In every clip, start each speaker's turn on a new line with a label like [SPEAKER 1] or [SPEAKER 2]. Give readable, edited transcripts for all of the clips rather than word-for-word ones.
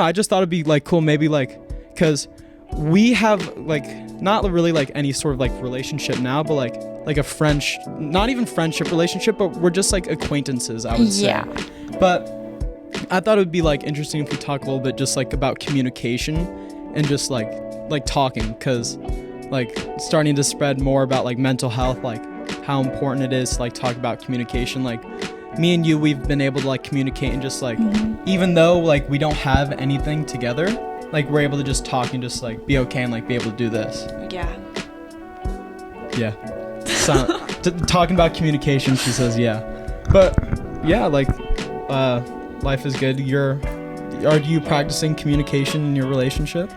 [SPEAKER 1] I just thought it'd be like cool, maybe like, because we have like not really like any sort of like relationship now, but like a not even friendship relationship, but we're just like acquaintances, I would say.
[SPEAKER 2] Yeah.
[SPEAKER 1] But I thought it would be like interesting if we talk a little bit just like about communication and just like talking, because like starting to spread more about like mental health, like how important it is to like talk about communication. Like me and you, we've been able to like communicate and just like even though like we don't have anything together, like we're able to just talk and just like be okay and like be able to do this. Yeah. So talking about communication, she says yeah. But yeah, like life is good. Are you practicing communication in your relationship?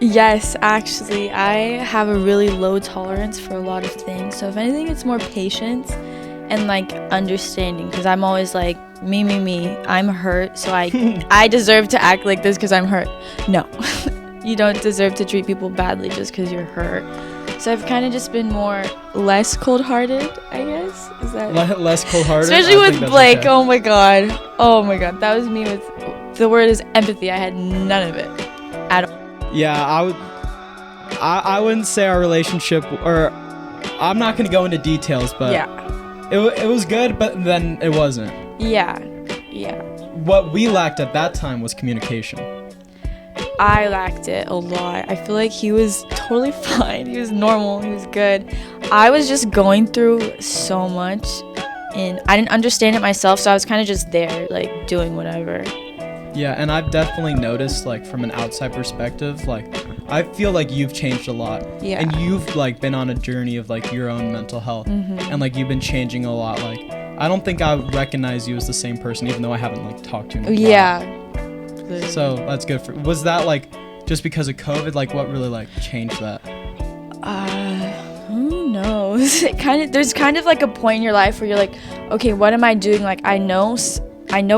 [SPEAKER 2] Yes, actually, I have a really low tolerance for a lot of things. So if anything, it's more patience and like understanding, because I'm always like me. I'm hurt, so I deserve to act like this because I'm hurt. No, you don't deserve to treat people badly just because you're hurt. So I've kind of just been less cold-hearted, I guess. Is that
[SPEAKER 1] less cold-hearted?
[SPEAKER 2] Especially with Blake. Okay. Oh my god, that was me with the word is empathy. I had none of it at all.
[SPEAKER 1] Yeah, I wouldn't say our relationship, or I'm not gonna go into details, but yeah, it was good, but then it wasn't.
[SPEAKER 2] Yeah.
[SPEAKER 1] What we lacked at that time was communication.
[SPEAKER 2] I lacked it a lot. I feel like he was totally fine. He was normal. He was good. I was just going through so much, and I didn't understand it myself, so I was kind of just there, like, doing whatever.
[SPEAKER 1] Yeah, and I've definitely noticed, like, from an outside perspective, like, I feel like you've changed a lot.
[SPEAKER 2] Yeah.
[SPEAKER 1] And you've, like, been on a journey of, like, your own mental health.
[SPEAKER 2] Mm-hmm.
[SPEAKER 1] And, like, you've been changing a lot. Like, I don't think I would recognize you as the same person, even though I haven't, like, talked to you in a while.
[SPEAKER 2] Yeah.
[SPEAKER 1] So that's good. Was that like just because of COVID? Like what really like changed that?
[SPEAKER 2] Who knows? There's kind of like a point in your life where you're like, okay, what am I doing? Like I know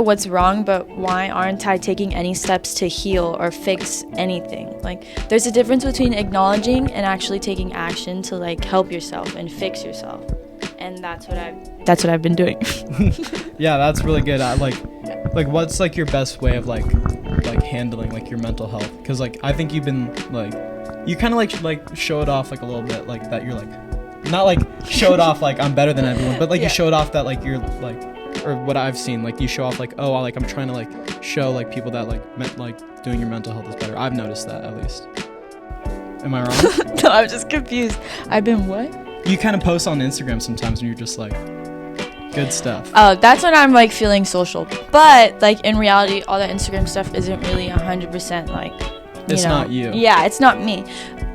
[SPEAKER 2] what's wrong, but why aren't I taking any steps to heal or fix anything? Like there's a difference between acknowledging and actually taking action to like help yourself and fix yourself. And that's what I've been doing.
[SPEAKER 1] Yeah, that's really good. Like what's like your best way of like handling like your mental health? Because like I think you've been like you kind of like show it off like a little bit, like that you're like not like show it off like I'm better than everyone, but like you show it off that like you're like, or what I've seen, like you show off like, oh, like I'm trying to like show like people that like doing your mental health is better. I've noticed that at least. Am I wrong?
[SPEAKER 2] No, I'm just confused. I've been what?
[SPEAKER 1] You kind of post on Instagram sometimes and you're just like, good stuff.
[SPEAKER 2] Oh, that's when I'm like feeling social. But like in reality, all that Instagram stuff isn't really 100% like,
[SPEAKER 1] it's not you.
[SPEAKER 2] Yeah, it's not me.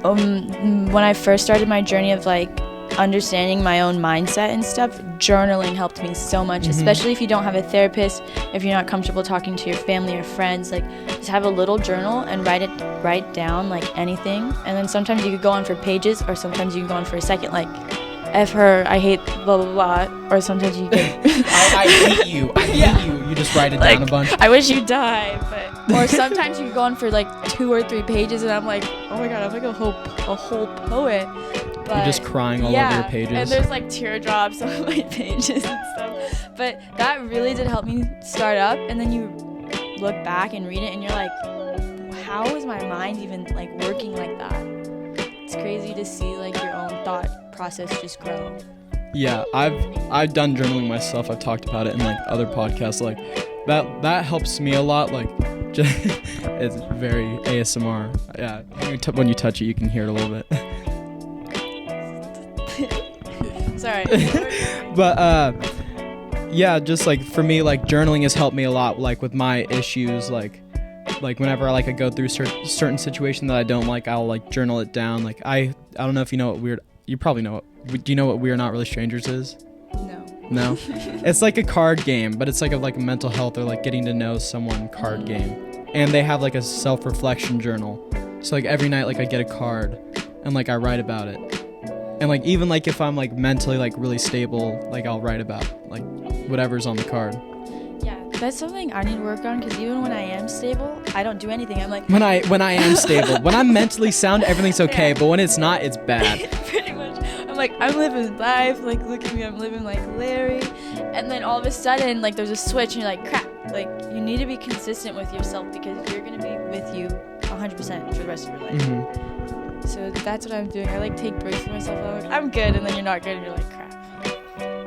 [SPEAKER 2] When I first started my journey of like understanding my own mindset and stuff, journaling helped me so much, especially if you don't have a therapist, if you're not comfortable talking to your family or friends. Like just have a little journal and write down like anything, and then sometimes you could go on for pages, or sometimes you can go on for a second, like F her, I hate blah blah blah, or sometimes you can
[SPEAKER 1] I hate you, hate you. You just write it
[SPEAKER 2] like,
[SPEAKER 1] down a bunch.
[SPEAKER 2] I wish you die, but or sometimes you can go on for like 2 or 3 pages, and I'm like, oh my god, I'm like a whole poet. But
[SPEAKER 1] you're just crying all over your pages.
[SPEAKER 2] And there's like teardrops on my pages and stuff. But that really did help me start up, and then you look back and read it and you're like, how is my mind even like working like that? It's crazy to see like your own thought process just grow.
[SPEAKER 1] Yeah, I've done journaling myself. I've talked about it in like other podcasts. Like that helps me a lot. Like it's very ASMR. Yeah, when you touch it, you can hear it a little bit.
[SPEAKER 2] Sorry.
[SPEAKER 1] But yeah, just like for me, like journaling has helped me a lot. Like with my issues, like whenever I go through certain situation that I don't like, I'll like journal it down. Like I don't know if you know what you probably know what. Do you know what We Are Not Really Strangers is? No. It's like a card game, but it's like a mental health or like getting to know someone card game. And they have like a self-reflection journal. So like every night, like I get a card and like I write about it. And like even like if I'm like mentally like really stable, like I'll write about like whatever's on the card.
[SPEAKER 2] Yeah, that's something I need to work on, because even when I am stable, I don't do anything. I'm like
[SPEAKER 1] when I am stable, when I'm mentally sound, everything's okay. Yeah. But when it's not, it's bad.
[SPEAKER 2] Pretty much. I'm like, I'm living life. Like look at me, I'm living like Larry. And then all of a sudden, like there's a switch, and you're like, crap. Like, you need to be consistent with yourself because you're going to be with you 100% for the rest of your life.
[SPEAKER 1] Mm-hmm.
[SPEAKER 2] So that's what I'm doing. I like take breaks for myself. I'm like, I'm good, and then you're not good, and you're like, crap.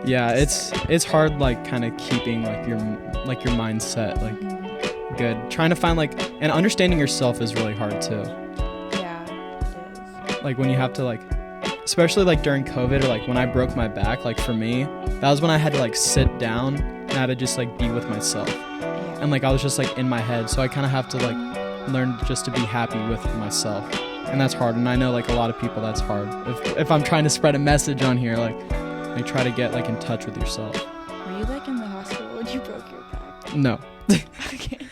[SPEAKER 1] Yeah, it's hard, like, kind of keeping like your mindset like good. Trying to find like, and understanding yourself is really hard too.
[SPEAKER 2] Yeah, it is.
[SPEAKER 1] Like when you have to like, especially like during COVID or like when I broke my back, like for me, that was when I had to like sit down and I had to just like be with myself.
[SPEAKER 2] Yeah.
[SPEAKER 1] And like I was just like in my head, so I kind of have to like learn just to be happy with myself, and that's hard. And I know like a lot of people that's hard. If I'm trying to spread a message on here, like try to get like in touch with yourself.
[SPEAKER 2] Were you like in the hospital when you broke your back?
[SPEAKER 1] No.